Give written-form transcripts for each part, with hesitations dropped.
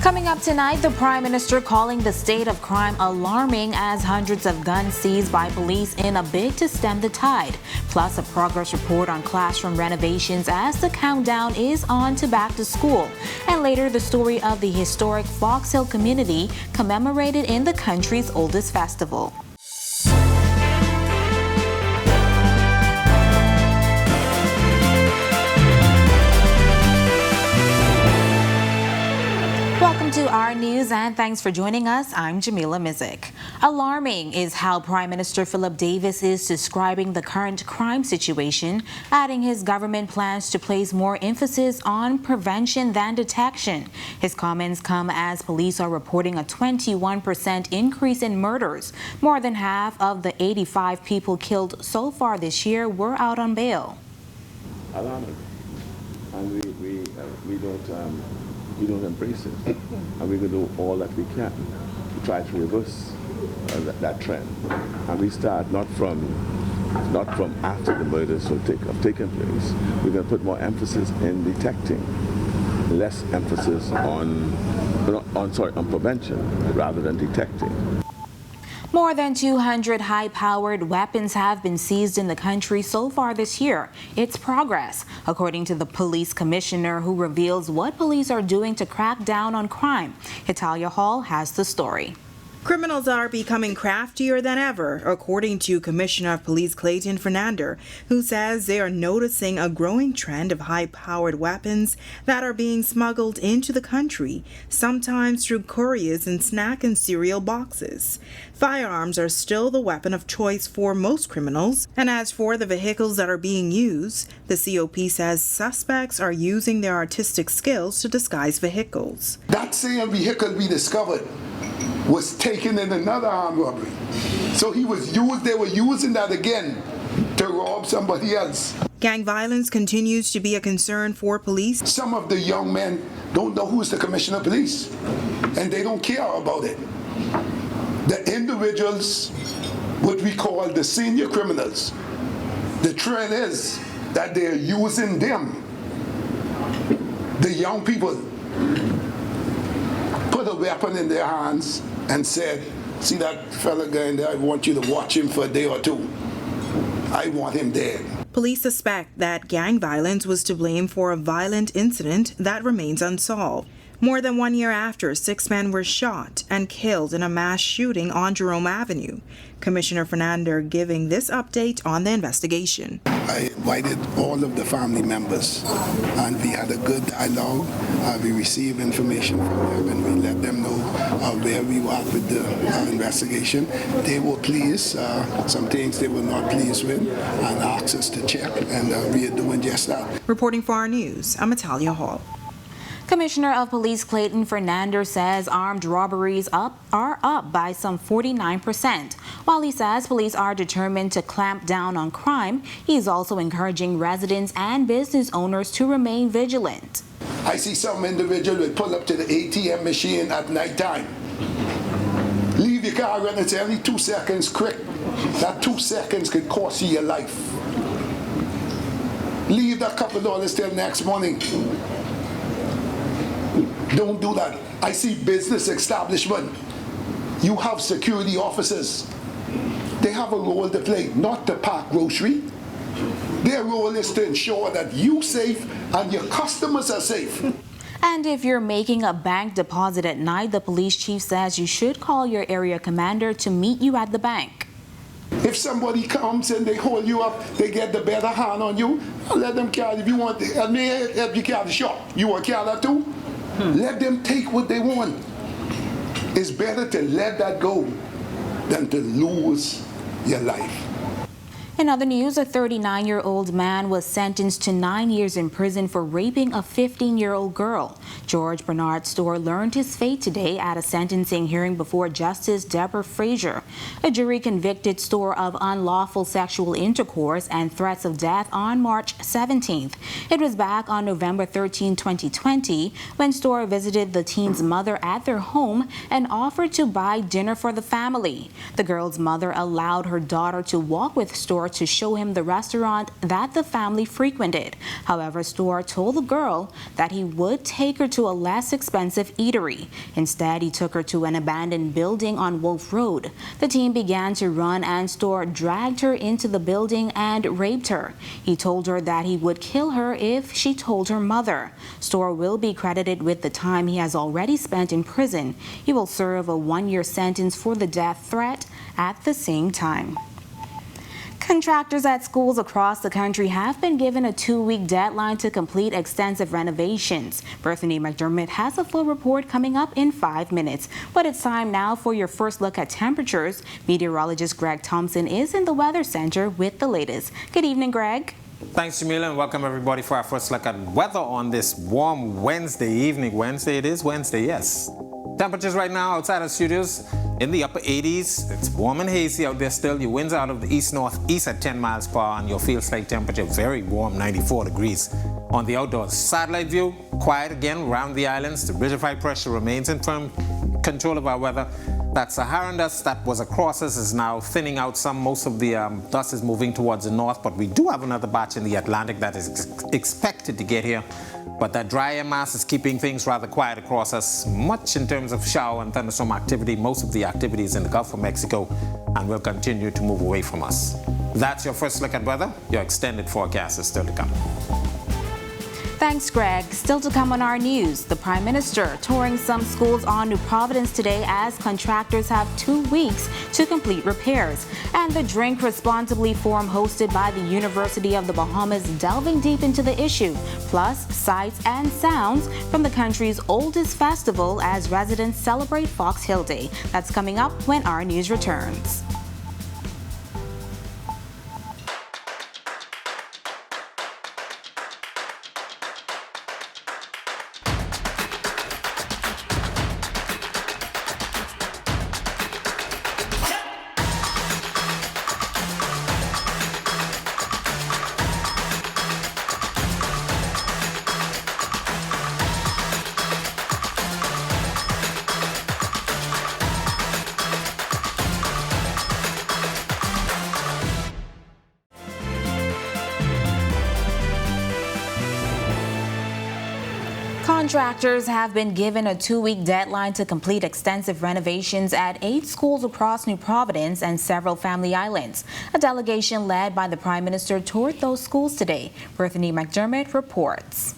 Coming up tonight, the Prime Minister calling the state of crime alarming as hundreds of guns seized by police in a bid to stem the tide. Plus, a progress report on classroom renovations as the countdown is on to back to school. And later, the story of the historic Fox Hill community commemorated in the country's oldest festival. Welcome to our news and thanks for joining us. I'm Jamila Mizik. Alarming is how Prime Minister Philip Davis is describing the current crime situation, adding his government plans to place more emphasis on prevention than detection. His comments come as police are reporting a 21% increase in murders. More than half of the 85 people killed so far this year were out on bail. Alarming. And we don't embrace it, and we're going to do all that we can to try to reverse that trend. And we start not from after the murders have taken place. We're going to put more emphasis in detecting, less emphasis on prevention rather than detecting. More than 200 high-powered weapons have been seized in the country so far this year. It's progress, according to the police commissioner, who reveals what police are doing to crack down on crime. Italia Hall has the story. Criminals are becoming craftier than ever, according to Commissioner of Police Clayton Fernandez, who says they are noticing a growing trend of high-powered weapons that are being smuggled into the country, sometimes through couriers in snack and cereal boxes. Firearms are still the weapon of choice for most criminals, and as for the vehicles that are being used, the COP says suspects are using their artistic skills to disguise vehicles. That same vehicle we discovered was taken in another armed robbery. So they were using that again to rob somebody else. Gang violence continues to be a concern for police. Some of the young men don't know who's the commissioner of police, and they don't care about it. The individuals, what we call the senior criminals, the trend is that they're using them, the young people, put a weapon in their hands and said, see that fella guy in there, I want you to watch him for a day or two. I want him dead. Police suspect that gang violence was to blame for a violent incident that remains unsolved. More than 1 year after, 6 men were shot and killed in a mass shooting on Jerome Avenue. Commissioner Fernandez giving this update on the investigation. I invited all of the family members, and we had a good dialogue. We received information from them, and we let them know where we were with the investigation. They were pleased. Some things they were not pleased with, and asked us to check, and we are doing just that. Reporting for our news, I'm Italia Hall. Commissioner of Police Clayton Fernandez says armed robberies are up by some 49%. While he says police are determined to clamp down on crime, he's also encouraging residents and business owners to remain vigilant. I see some individual will pull up to the ATM machine at nighttime. Leave your car running, it's only 2 seconds quick. That 2 seconds could cost you your life. Leave that couple of dollars till next morning. Don't do that. I see business establishment. You have security officers. They have a role to play, not to pack grocery. Their role is to ensure that you're safe and your customers are safe. And if you're making a bank deposit at night, the police chief says you should call your area commander to meet you at the bank. If somebody comes and they hold you up, they get the better hand on you, let them carry. If you want, if you carry the shop, you want to carry that too? Let them take what they want. It's better to let that go than to lose your life. In other news, a 39-year-old man was sentenced to 9 years in prison for raping a 15-year-old girl. George Bernard Storr learned his fate today at a sentencing hearing before Justice Deborah Frazier. A jury convicted Storr of unlawful sexual intercourse and threats of death on March 17th. It was back on November 13, 2020, when Storr visited the teen's mother at their home and offered to buy dinner for the family. The girl's mother allowed her daughter to walk with Storr Storr to show him the restaurant that the family frequented. However, Storr told the girl that he would take her to a less expensive eatery. Instead, he took her to an abandoned building on Wolf Road. The team began to run and Storr dragged her into the building and raped her. He told her that he would kill her if she told her mother. Storr will be credited with the time he has already spent in prison. He will serve a 1-year sentence for the death threat at the same time. Contractors at schools across the country have been given a 2-week deadline to complete extensive renovations. Bethany McDermott has a full report coming up in 5 minutes. But it's time now for your first look at temperatures. Meteorologist Greg Thompson is in the Weather Center with the latest. Good evening, Greg. Thanks, Jamila, and welcome everybody for our first look at weather on this warm Wednesday evening. It is Wednesday, yes. Temperatures right now outside of studios in the upper 80s. It's warm and hazy out there still. Your winds out of the east-northeast at 10 miles per hour, and your field slight temperature very warm, 94 degrees. On the outdoors, satellite view, quiet again around the islands. The ridge of high pressure remains in firm control of our weather. That Saharan dust that was across us is now thinning out some. Most of the dust is moving towards the north, but we do have another batch in the Atlantic that is expected to get here. But that dry air mass is keeping things rather quiet across us, much in terms of shower and thunderstorm activity. Most of the activity is in the Gulf of Mexico and will continue to move away from us. That's your first look at weather. Your extended forecast is still to come. Thanks, Greg. Still to come on our news, the Prime Minister touring some schools on New Providence today as contractors have 2 weeks to complete repairs. And the Drink Responsibly Forum hosted by the University of the Bahamas delving deep into the issue, plus sights and sounds from the country's oldest festival as residents celebrate Fox Hill Day. That's coming up when our news returns. Contractors have been given a 2-week deadline to complete extensive renovations at 8 schools across New Providence and several family islands. A delegation led by the Prime Minister toured those schools today. Bethany McDermott reports.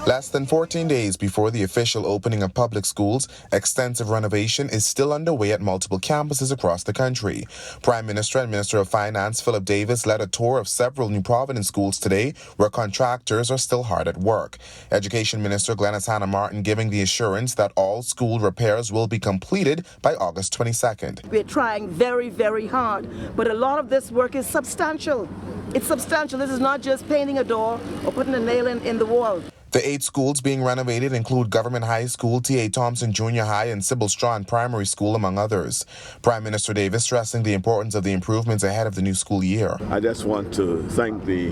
Less than 14 days before the official opening of public schools, extensive renovation is still underway at multiple campuses across the country. Prime Minister and Minister of Finance Philip Davis led a tour of several New Providence schools today where contractors are still hard at work. Education Minister Glenys Hannah Martin giving the assurance that all school repairs will be completed by August 22nd. We're trying very, very hard, but a lot of this work is substantial. It's substantial. This is not just painting a door or putting a nail in the wall. The 8 schools being renovated include Government High School, T.A. Thompson Junior High, and Sybil Strachan Primary School, among others. Prime Minister Davis stressing the importance of the improvements ahead of the new school year. I just want to thank the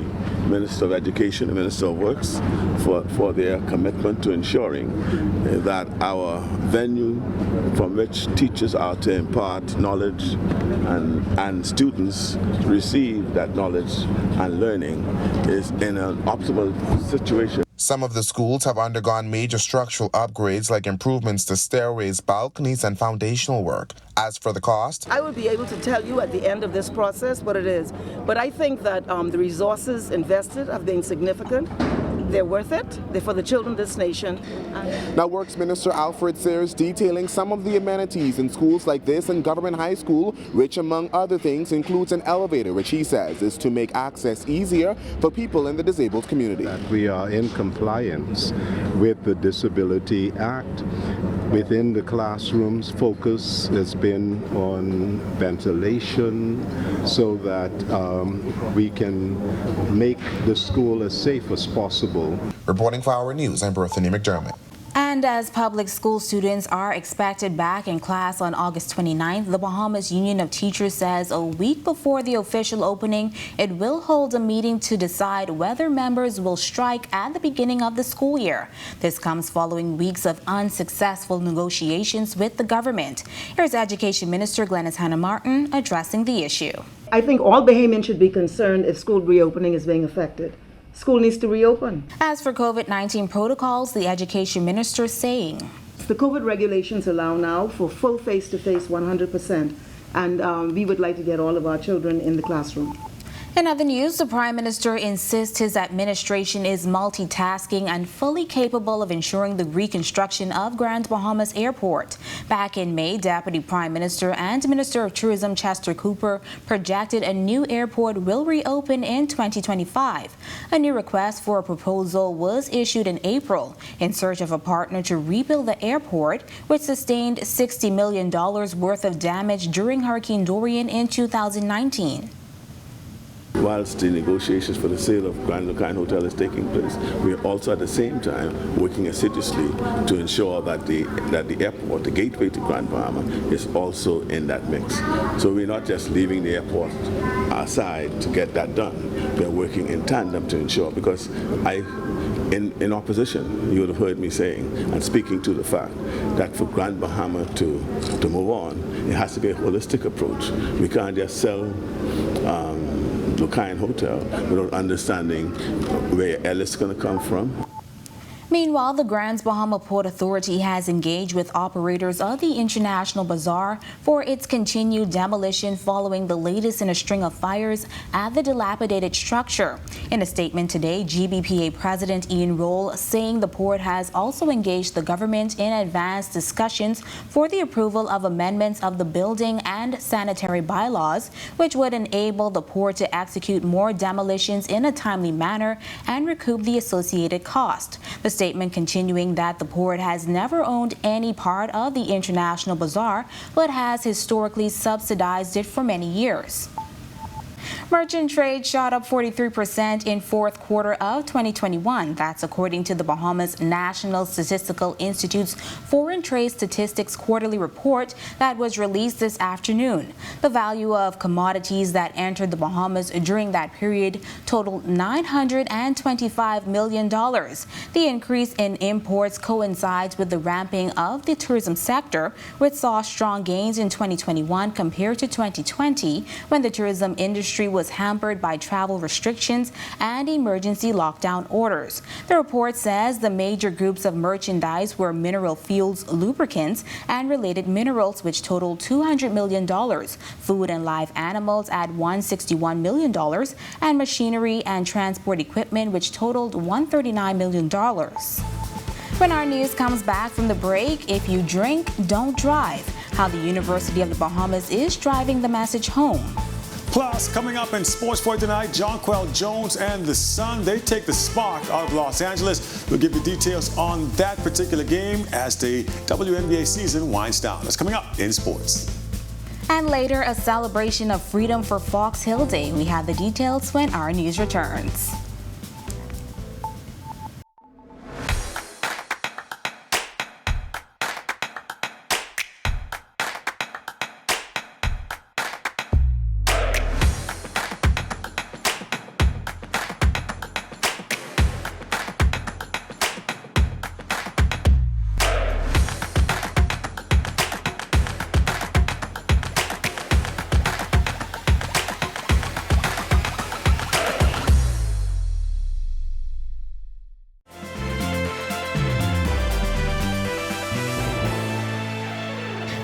Minister of Education and Minister of Works for their commitment to ensuring that our venue from which teachers are to impart knowledge and students receive that knowledge and learning is in an optimal situation. Some of the schools have undergone major structural upgrades like improvements to stairways, balconies, and foundational work. As for the cost, I will be able to tell you at the end of this process what it is. But I think that the resources invested have been significant. They're worth it. They're for the children of this nation. Now, Works Minister Alfred Sears detailing some of the amenities in schools like this and Government High School, which among other things includes an elevator, which he says is to make access easier for people in the disabled community. That we are in compliance with the Disability Act. Within the classrooms, focus has been on ventilation so that we can make the school as safe as possible. Reporting for Our News, I'm Bethany McDermott. And as public school students are expected back in class on August 29th, the Bahamas Union of Teachers says a week before the official opening, it will hold a meeting to decide whether members will strike at the beginning of the school year. This comes following weeks of unsuccessful negotiations with the government. Here's Education Minister Glenys Hannah Martin addressing the issue. I think all Bahamians should be concerned if school reopening is being affected. School needs to reopen. As for COVID-19 protocols, the Education Minister saying, the COVID regulations allow now for full face-to-face 100%, and we would like to get all of our children in the classroom. In other news, the Prime Minister insists his administration is multitasking and fully capable of ensuring the reconstruction of Grand Bahamas Airport. Back in May, Deputy Prime Minister and Minister of Tourism Chester Cooper projected a new airport will reopen in 2025. A new request for a proposal was issued in April in search of a partner to rebuild the airport, which sustained $60 million worth of damage during Hurricane Dorian in 2019. Whilst the negotiations for the sale of Grand Lucane Hotel is taking place, we are also at the same time working assiduously to ensure that the airport, the gateway to Grand Bahama, is also in that mix. So we're not just leaving the airport aside to get that done. We're working in tandem to ensure, because in opposition, you would have heard me saying and speaking to the fact that for Grand Bahama to move on, it has to be a holistic approach. We can't just sell Lucane Hotel without understanding where Ellis is going to come from. Meanwhile, the Grand Bahama Port Authority has engaged with operators of the International Bazaar for its continued demolition following the latest in a string of fires at the dilapidated structure. In a statement today, GBPA President Ian Roll saying the port has also engaged the government in advanced discussions for the approval of amendments of the building and sanitary bylaws, which would enable the port to execute more demolitions in a timely manner and recoup the associated cost. The statement continuing that the port has never owned any part of the International Bazaar, but has historically subsidized it for many years. Merchant trade shot up 43% in fourth quarter of 2021. That's according to the Bahamas National Statistical Institute's Foreign Trade Statistics quarterly report that was released this afternoon. The value of commodities that entered the Bahamas during that period totaled $925 million. The increase in imports coincides with the ramping of the tourism sector, which saw strong gains in 2021 compared to 2020, when the tourism industry was hampered by travel restrictions and emergency lockdown orders. The report says the major groups of merchandise were mineral fuels, lubricants, and related minerals, which totaled $200 million, food and live animals at $161 million, and machinery and transport equipment, which totaled $139 million. When our news comes back from the break, if you drink, don't drive. How the University of the Bahamas is driving the message home. Plus, coming up in Sports for tonight, Jonquel Jones and the Sun, they take the spark out of Los Angeles. We'll give you details on that particular game as the WNBA season winds down. That's coming up in sports. And later, a celebration of freedom for Fox Hill Day. We have the details when our news returns.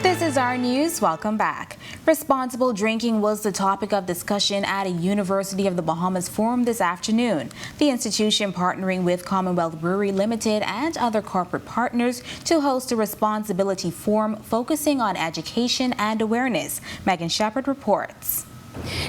This is our news. Welcome back. Responsible drinking was the topic of discussion at a University of the Bahamas forum this afternoon. The institution partnering with Commonwealth Brewery Limited and other corporate partners to host a responsibility forum focusing on education and awareness. Megan Shepard reports.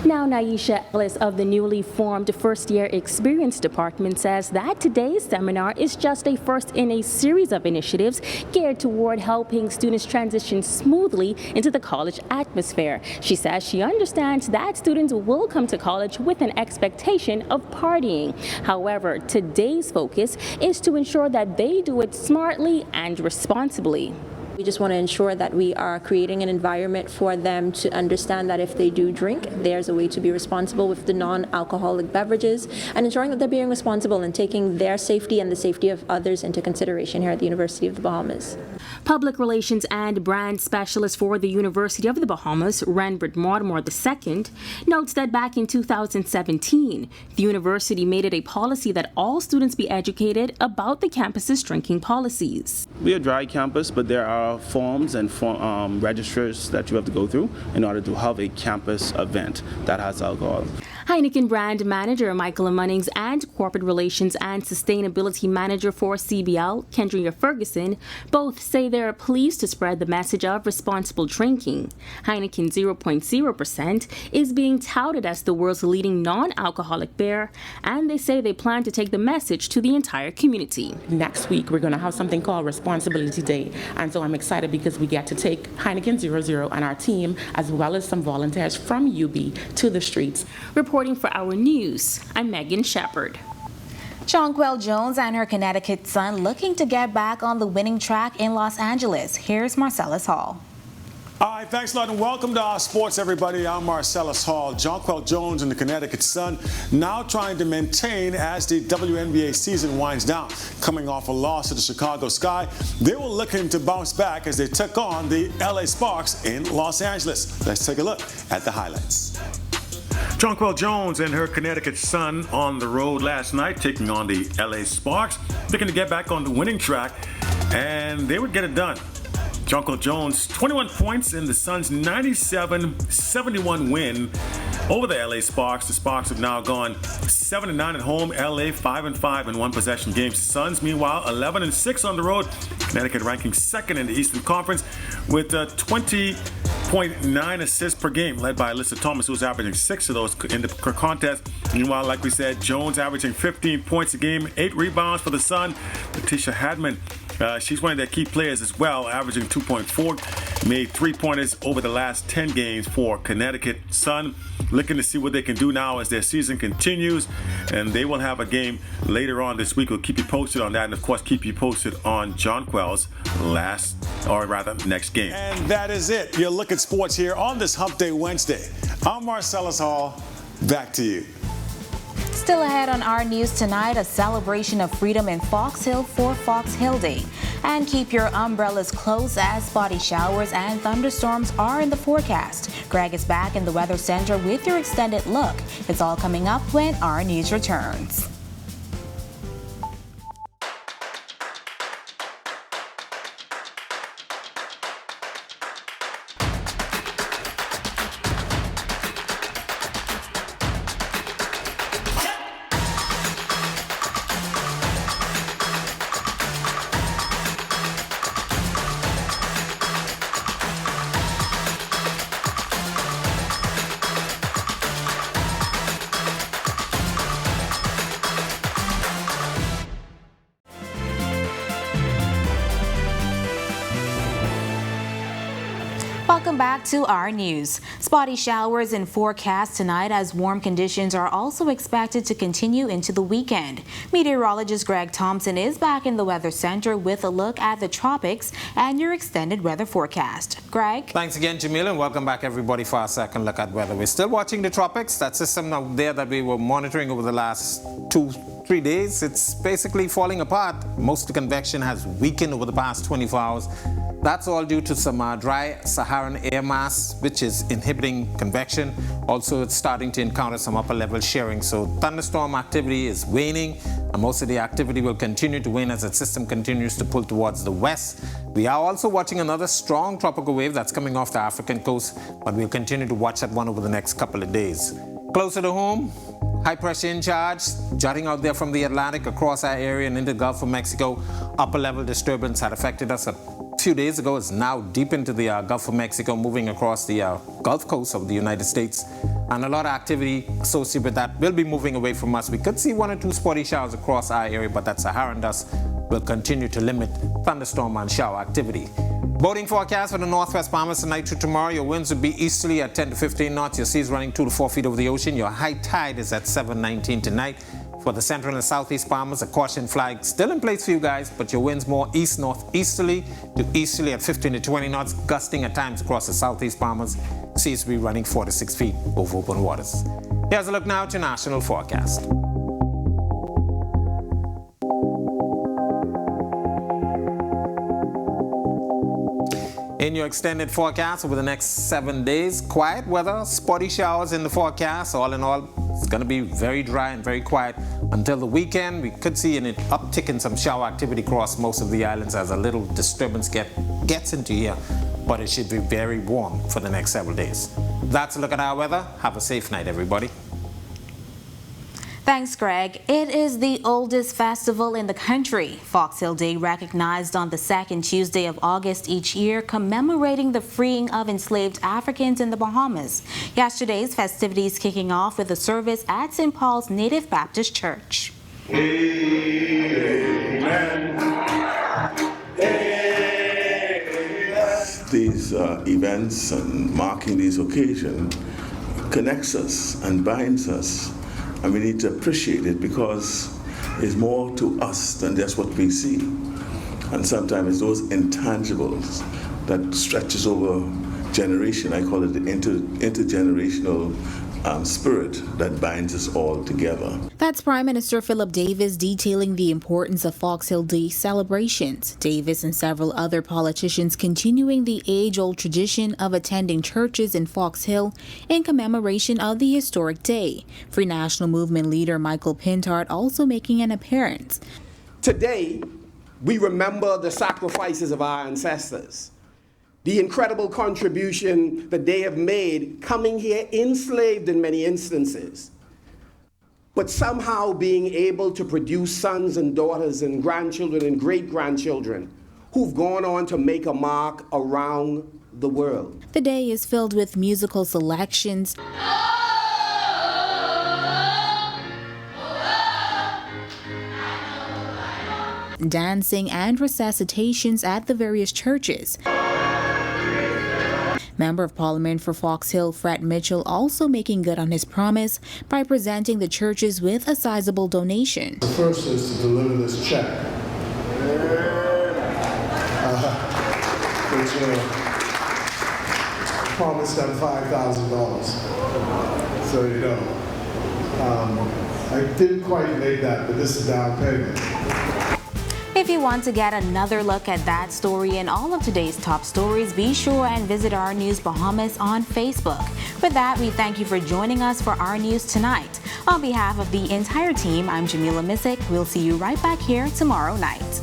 Now, Naisha Ellis of the newly formed First Year Experience Department says that today's seminar is just a first in a series of initiatives geared toward helping students transition smoothly into the college atmosphere. She says she understands that students will come to college with an expectation of partying. However, today's focus is to ensure that they do it smartly and responsibly. We just want to ensure that we are creating an environment for them to understand that if they do drink, there's a way to be responsible with the non-alcoholic beverages, and ensuring that they're being responsible and taking their safety and the safety of others into consideration here at the University of the Bahamas. Public Relations and Brand Specialist for the University of the Bahamas, Renbert Mortimer II, notes that back in 2017, the university made it a policy that all students be educated about the campus's drinking policies. We're a dry campus, but there are forms and registers that you have to go through in order to have a campus event that has alcohol. Heineken brand manager Michael Munnings and corporate relations and sustainability manager for CBL, Kendria Ferguson, both say they're pleased to spread the message of responsible drinking. Heineken 0.0% is being touted as the world's leading non-alcoholic beer, and they say they plan to take the message to the entire community. Next week, we're going to have something called Responsibility Day, and so I'm excited because we get to take Heineken 00 and our team, as well as some volunteers from UB, to the streets. Reporting for Our News, I'm Megan Shepard. Jonquel Jones and her Connecticut son looking to get back on the winning track in Los Angeles. Here's Marcellus Hall. All right, thanks a lot and welcome to our sports, everybody. I'm Marcellus Hall. Jonquel Jones and the Connecticut Sun now trying to maintain as the WNBA season winds down. Coming off a loss to the Chicago Sky, they were looking to bounce back as they took on the LA Sparks in Los Angeles. Let's take a look at the highlights. Jonquel Jones and her Connecticut Sun on the road last night, taking on the LA Sparks, looking to get back on the winning track, and they would get it done. Jonquel Jones, 21 points in the Suns' 97-71 win over the LA Sparks. The Sparks have now gone 7-9 at home, LA 5-5 in one-possession games. Suns, meanwhile, 11-6 on the road. Connecticut ranking second in the Eastern Conference with 20.9 assists per game, led by Alyssa Thomas, who's averaging 6 of those in the contest. Meanwhile, like we said, Jones averaging 15 points a game, 8 rebounds for the Sun. Letitia Hadman, she's one of their key players as well, averaging 2.4, made 3-pointers over the last 10 games for Connecticut. Sun looking to see what they can do now as their season continues, and they will have a game later on this week. We'll keep you posted on that, and of course keep you posted on Jonquel's next game. And that is it. Your look at sports here on this Hump Day Wednesday. I'm Marcellus Hall. Back to you. Still ahead on our news tonight, a celebration of freedom in Fox Hill for Fox Hill Day. And keep your umbrellas close as spotty showers and thunderstorms are in the forecast. Greg is back in the Weather Center with your extended look. It's all coming up when our news returns. Welcome back to our news. Spotty showers in forecast tonight as warm conditions are also expected to continue into the weekend. Meteorologist Greg Thompson is back in the Weather Center with a look at the tropics and your extended weather forecast. Greg? Thanks again, Jamil, and welcome back everybody for our second look at weather. We're still watching the tropics. That system out there that we were monitoring over the last 2-3 days, it's basically falling apart. Most of the convection has weakened over the past 24 hours. That's all due to some dry Saharan air mass, which is inhibiting convection. Also, it's starting to encounter some upper level shearing. So thunderstorm activity is waning, and most of the activity will continue to wane as the system continues to pull towards the west. We are also watching another strong tropical wave that's coming off the African coast, but we'll continue to watch that one over the next couple of days. Closer to home, high pressure in charge, jutting out there from the Atlantic across our area and into the Gulf of Mexico. Upper level disturbance had affected us few days ago is now deep into the Gulf of Mexico, moving across the Gulf Coast of the United States. And a lot of activity associated with that will be moving away from us. We could see 1 or 2 spotty showers across our area, but that Saharan dust will continue to limit thunderstorm and shower activity. Boating forecast for the Northwest Bahamas tonight through tomorrow. Your winds will be easterly at 10 to 15 knots. Your seas running 2 to 4 feet over the ocean. Your high tide is at 7:19 tonight. For the central and southeast Bahamas, a caution flag still in place for you guys, but your winds more east-northeasterly to easterly at 15 to 20 knots, gusting at times across the southeast Bahamas. Seas will be running 4 to 6 feet over open waters. Here's a look now at your national forecast. In your extended forecast over the next 7 days, quiet weather, spotty showers in the forecast. All in all, it's going to be very dry and very quiet until the weekend. We could see an uptick in some shower activity across most of the islands as a little disturbance gets into here, but it should be very warm for the next several days. That's a look at our weather. Have a safe night, everybody. Thanks, Greg. It is the oldest festival in the country. Fox Hill Day, recognized on the second Tuesday of August each year, commemorating the freeing of enslaved Africans in the Bahamas. Yesterday's festivities kicking off with a service at St. Paul's Native Baptist Church. Amen. These events and marking these occasions connects us and binds us. And we need to appreciate it because it's more to us than just what we see. And sometimes it's those intangibles that stretches over generation. I call it the intergenerational spirit that binds us all together. That's Prime Minister Philip Davis detailing the importance of Fox Hill Day celebrations. Davis and several other politicians continuing the age-old tradition of attending churches in Fox Hill in commemoration of the historic day. Free National Movement leader Michael Pintard also making an appearance. Today, we remember the sacrifices of our ancestors, the incredible contribution that they have made coming here enslaved in many instances, but somehow being able to produce sons and daughters and grandchildren and great-grandchildren who've gone on to make a mark around the world. The day is filled with musical selections, dancing and recitations at the various churches. Member of Parliament for Fox Hill, Fred Mitchell, also making good on his promise by presenting the churches with a sizable donation. The first is to deliver this check, which promised them $5,000. So, you know, I didn't quite make that, but this is down payment. If you want to get another look at that story and all of today's top stories, be sure and visit Our News Bahamas on Facebook. With that, we thank you for joining us for Our News Tonight. On behalf of the entire team, I'm Jamila Missick. We'll see you right back here tomorrow night.